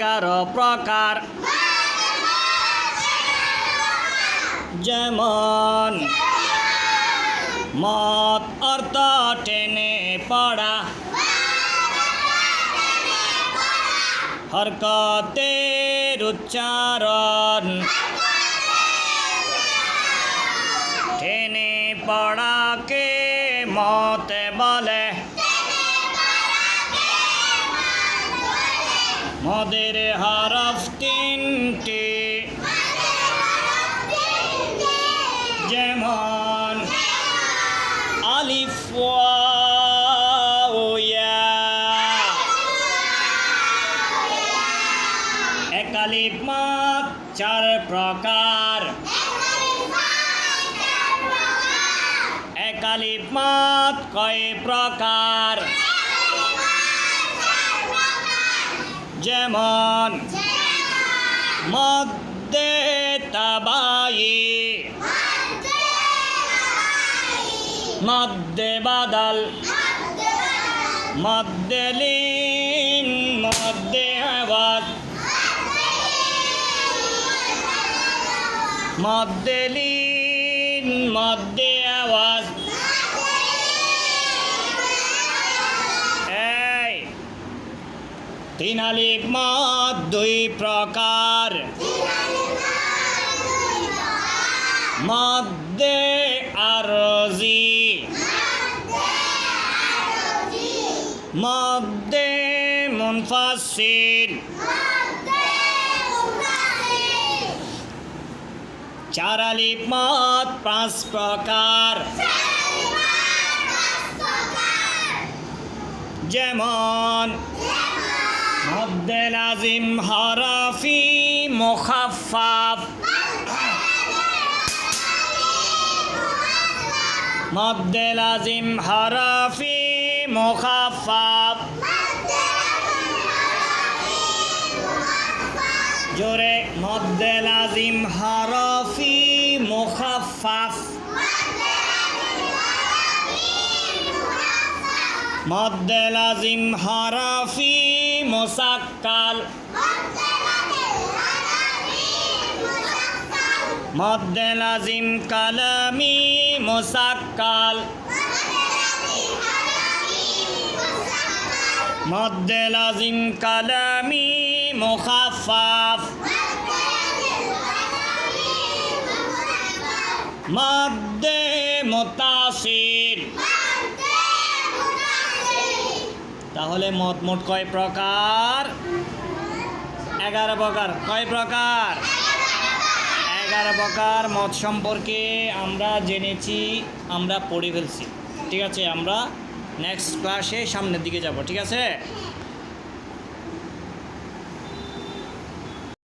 11 প্রকার যেমন মত অর্থ টেনে পড়া হরকতের উচ্চারণ টেনে পড়াকে মত বলে মদের হরফ 3টি যেমন আলিফ ওয়াও ইয়া এক আলিফ মদ 4 প্রকার এক আলিফ মদ কয় প্রকার যেমন মদ্দে তাবায়ি মদ্দে বাদল মদ্দে লিন মদ্দে আওয়াজ মদ্দে লিন মদ্দে আওয়াজ এই 3 আলিফ মদ 2 প্রকার মদ্দে আরজি মদ্দে মুনফাসিল 4 আলিফ মদ 5 প্রকার যেমন মদ্দে লাজিম হরফি মুখাফফাফ মদ্দে লাজিম হরফি মুখাফফাফ জোরে মদ্দে লাজিম হরফি মুখাফফাফ মদ্দে লাজিম হরফি মুসাক্কাল মদ্দে লাজিম কালামি মুসাক্কাল মদ্দে লাজিম কালামি মুখাফফাফ মদ্দে মুতাসিল তাহলে মদ মোট কয় প্রকার 11 প্রকার কয় প্রকার 11 প্রকার মদ সম্পর্কে আমরা জেনেছি আমরা পড়ে ফেলছি ঠিক আছে আমরা নেক্সট ক্লাসে সামনের দিকে যাব ঠিক আছে